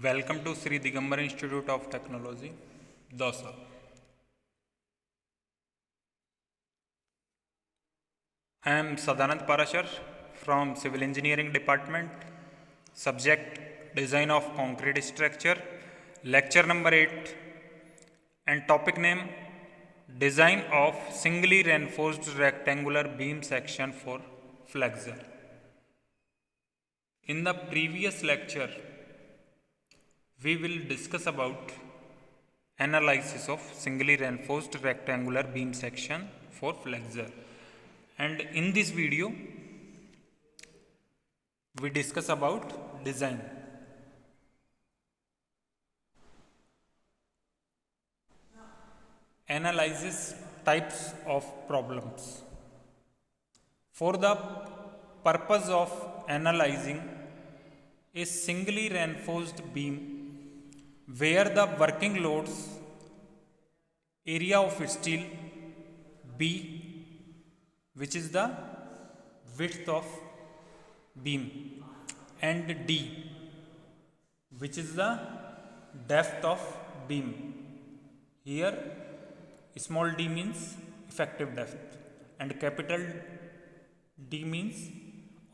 Welcome to Sri Digambar Institute of Technology, Dosa. I am Sadanand Parashar from Civil Engineering Department, subject Design of Concrete Structure, lecture number 8, and topic name Design of Singly Reinforced Rectangular Beam Section for Flexor. In the previous lecture, we will discuss about analysis of singly reinforced rectangular beam section for flexor, and in this video we discuss about design. Analysis types of problems. For the purpose of analyzing a singly reinforced beam where the working loads area of steel B, which is the width of beam, and D, which is the depth of beam. Here small d means effective depth and capital D means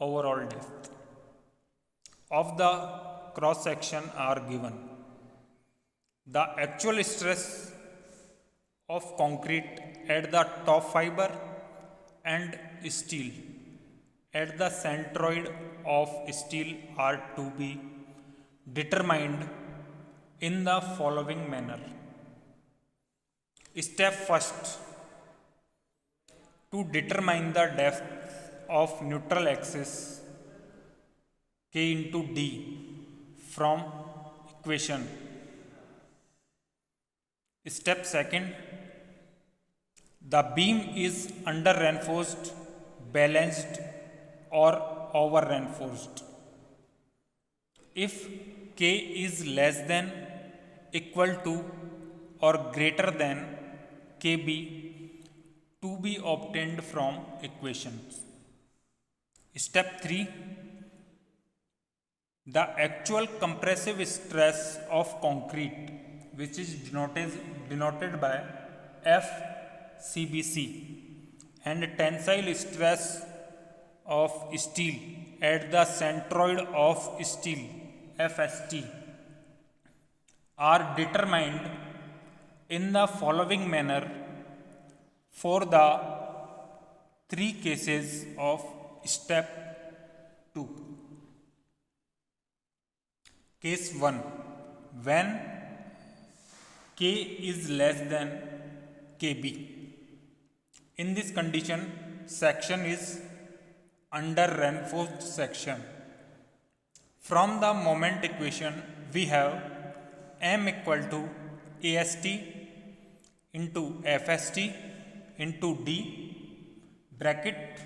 overall depth of the cross section are given. The actual stress of concrete at the top fiber and steel at the centroid of steel are to be determined in the following manner. Step first, to determine the depth of neutral axis K into D from equation. Step second, the beam is under reinforced, balanced or over reinforced. If K is less than, equal to or greater than KB, to be obtained from equations. Step 3, the actual compressive stress of concrete, which is denoted by FCBC, and tensile stress of steel at the centroid of steel, FST, are determined in the following manner for the three cases of step 2. Case 1, when K is less than KB. In this condition, section is under reinforced section. From the moment equation, we have M equal to AST into FST into D bracket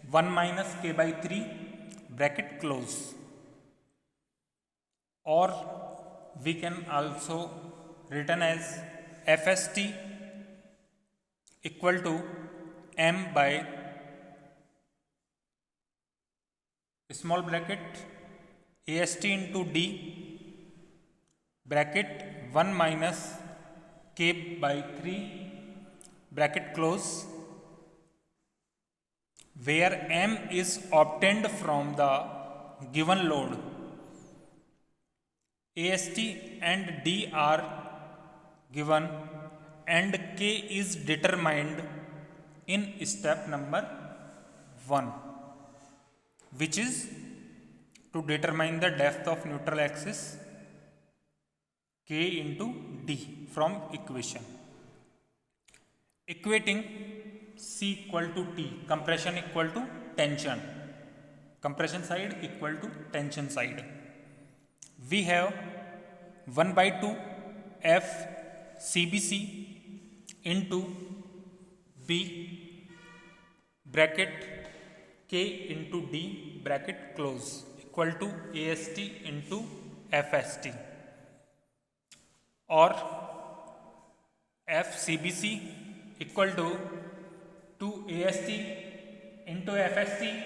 1 minus K by 3 bracket close, or we can also written as FST equal to M by small bracket AST into D bracket 1 minus K by 3 bracket close, where M is obtained from the given load. AST and D are given and K is determined in step number 1, which is to determine the depth of neutral axis K into D from equation. Equating C equal to T, compression equal to tension, compression side equal to tension side, we have 1 by 2 F CBC into B bracket K into D bracket close equal to AST into FST, or FCBC equal to 2 AST into FST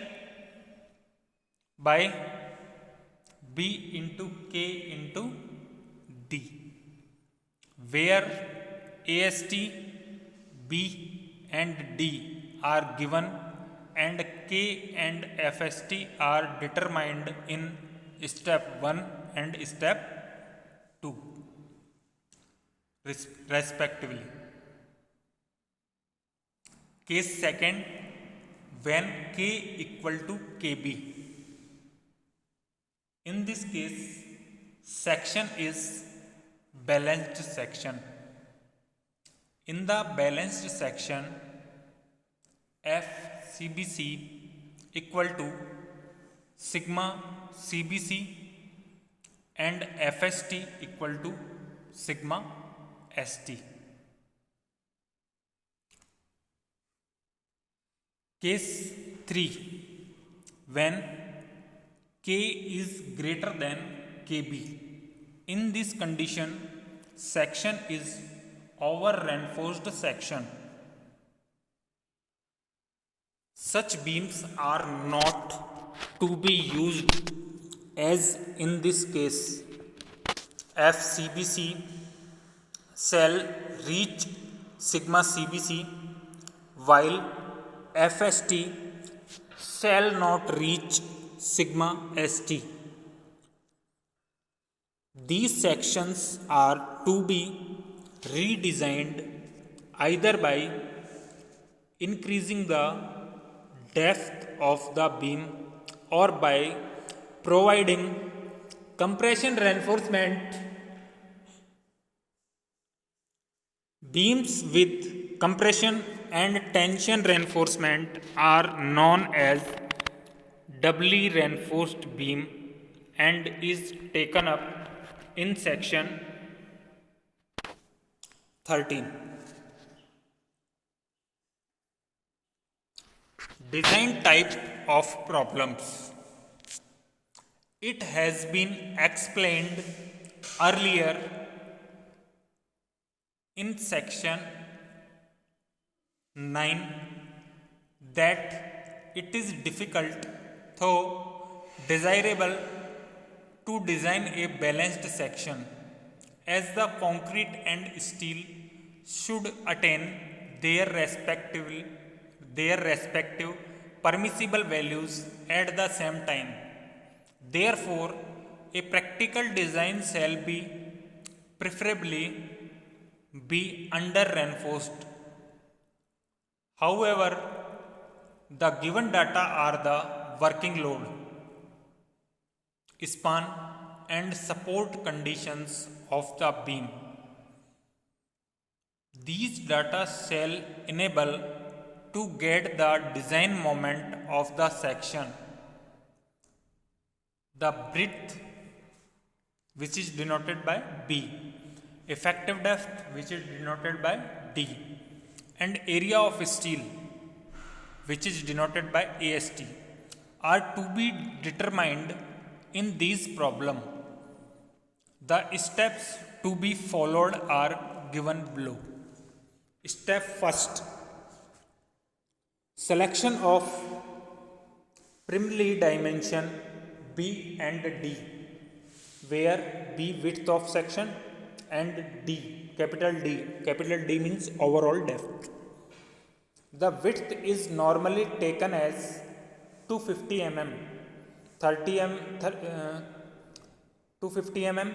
by B into K into D, where AST, B and D are given and K and FST are determined in step 1 and step 2 respectively. Case second, when K equal to KB. In this case, section is balanced section. In the balanced section, FCBC equal to sigma CBC and FST equal to sigma ST. Case 3, when K is greater than KB. In this condition, section is over reinforced section. Such beams are not to be used as in this case. FCBC shall reach sigma CBC while FST shall not reach sigma ST. These sections are to be redesigned either by increasing the depth of the beam or by providing compression reinforcement. Beams with compression and tension reinforcement are known as doubly reinforced beam and is taken up in section 13. Design type of problems. It has been explained earlier in section 9 that it is difficult though desirable to design a balanced section, as the concrete and steel should attain their respective permissible values at the same time. Therefore, a practical design shall be preferably be under reinforced. However, the given data are the working load, span and support conditions of the beam. These data shall enable to get the design moment of the section, the breadth which is denoted by B, effective depth which is denoted by D, and area of steel which is denoted by AST are to be determined in this problem. The steps to be followed are given below. Step first, selection of primary dimension B and D, where B width of section and D, capital D means overall depth. The width is normally taken as 250 mm, 250 mm,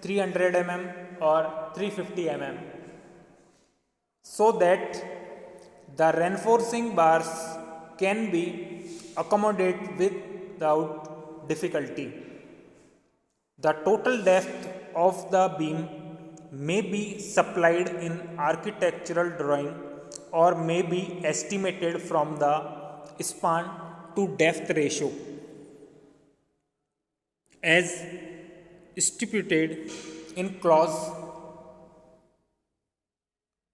300 mm or 350 mm, so that the reinforcing bars can be accommodated without difficulty. The total depth of the beam may be supplied in architectural drawing or may be estimated from the span to depth ratio as stipulated in clause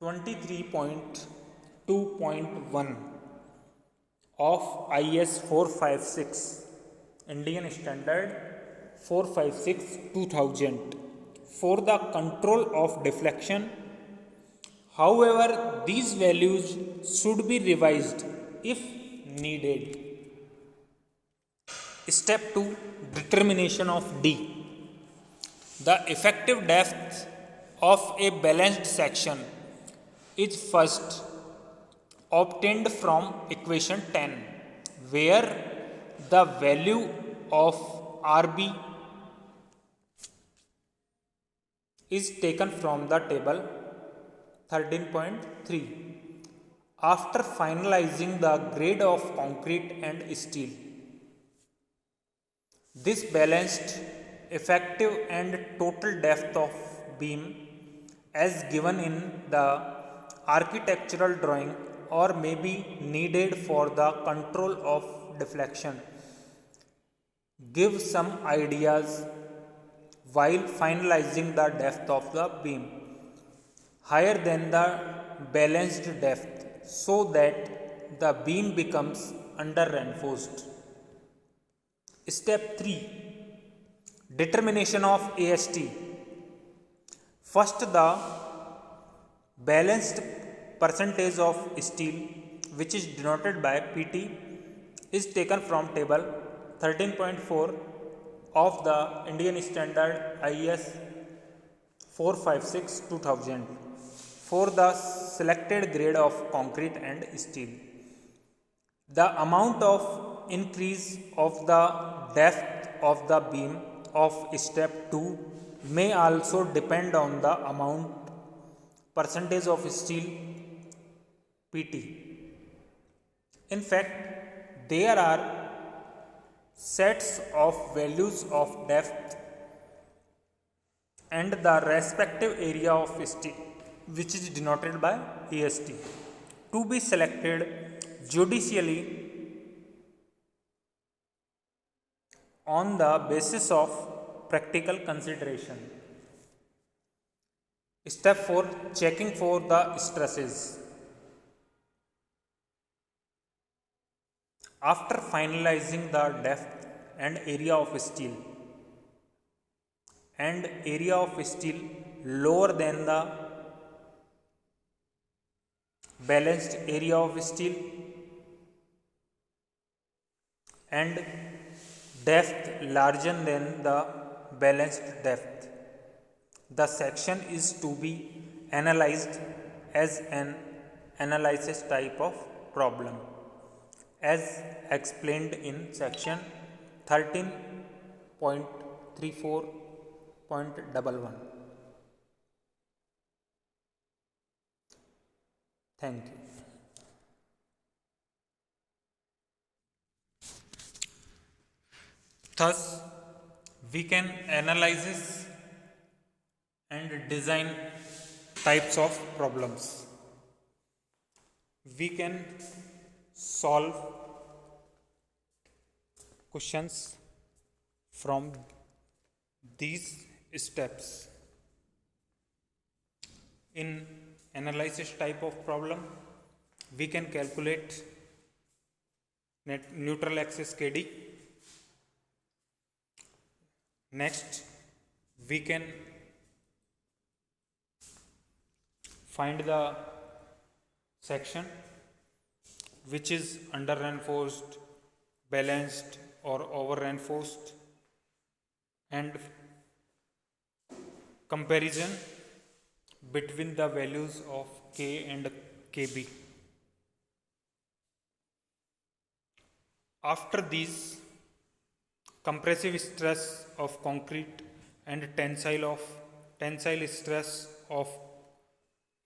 23.2.1 of IS 456, Indian Standard 456/2000, for the control of deflection. However, these values should be revised if needed. Step 2, determination of D. The effective depth of a balanced section is first obtained from equation 10, where the value of RB is taken from the table 13.3. After finalizing the grade of concrete and steel, this balanced effective and total depth of beam as given in the architectural drawing or may be needed for the control of deflection give some ideas while finalizing the depth of the beam higher than the balanced depth so that the beam becomes under reinforced. Step 3, determination of AST. First, the balanced percentage of steel, which is denoted by PT, is taken from table 13.4 of the Indian Standard IS 456-2000 for the selected grade of concrete and steel. The amount of increase of the depth of the beam of step 2 may also depend on the amount percentage of steel PT. In fact, there are sets of values of depth and the respective area of steel, which is denoted by AST, to be selected judicially on the basis of practical consideration. Step 4, checking for the stresses. After finalizing the depth and area of steel and area of steel lower than the balanced area of steel and depth larger than the balanced depth, the section is to be analyzed as an analysis type of problem as explained in section 13.34.11. Thank you. Thus, we can analyze and design types of problems. We can solve questions from these steps. In analysis type of problem, we can calculate neutral axis KD. Next, we can find the section which is under reinforced, balanced or over reinforced, and comparison between the values of K and KB. After these, compressive stress of concrete and tensile stress of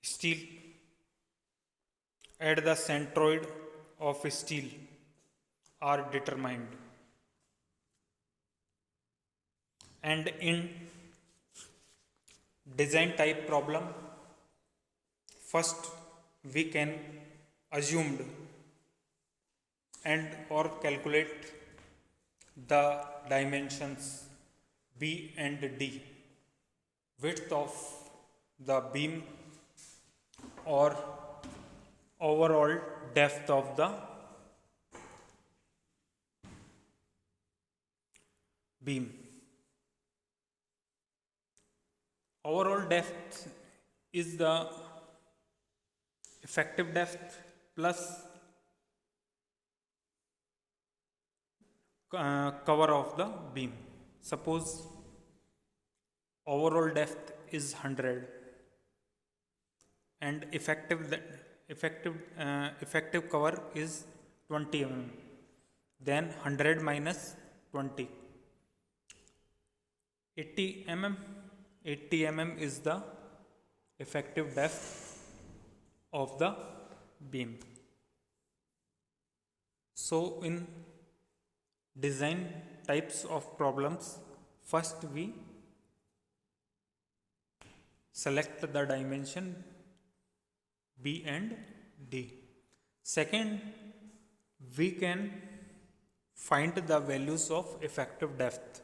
steel at the centroid of steel are determined. And in design type problem, first we can assume and or calculate the dimensions B and D, width of the beam or overall depth of the beam. Overall depth is the effective depth plus cover of the beam. Suppose overall depth is 100 and effective cover is 20 mm. Then 100 minus 20, 80 mm. 80 mm is the effective depth of the beam. So in design types of problems, first we select the dimension B and D. Second, we can find the values of effective depth.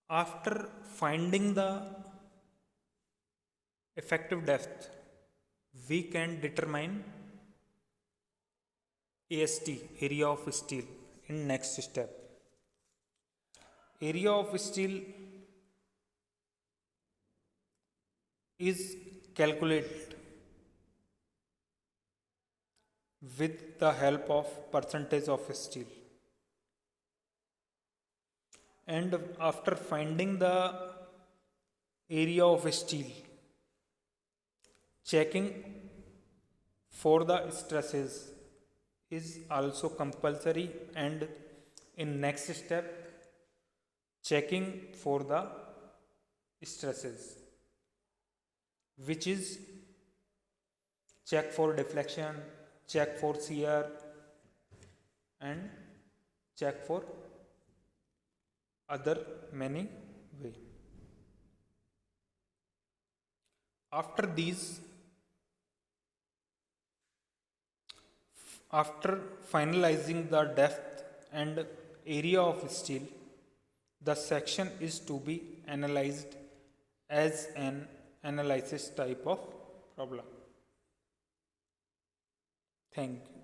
After finding the effective depth, we can determine AST, area of steel, in next step. Area of steel is calculated with the help of percentage of steel. And after finding the area of steel, checking for the stresses is also compulsory, and in next step checking for the stresses, which is check for deflection, check for shear, and check for other many way. After finalizing the depth and area of steel, the section is to be analyzed as an analysis type of problem. Thank you.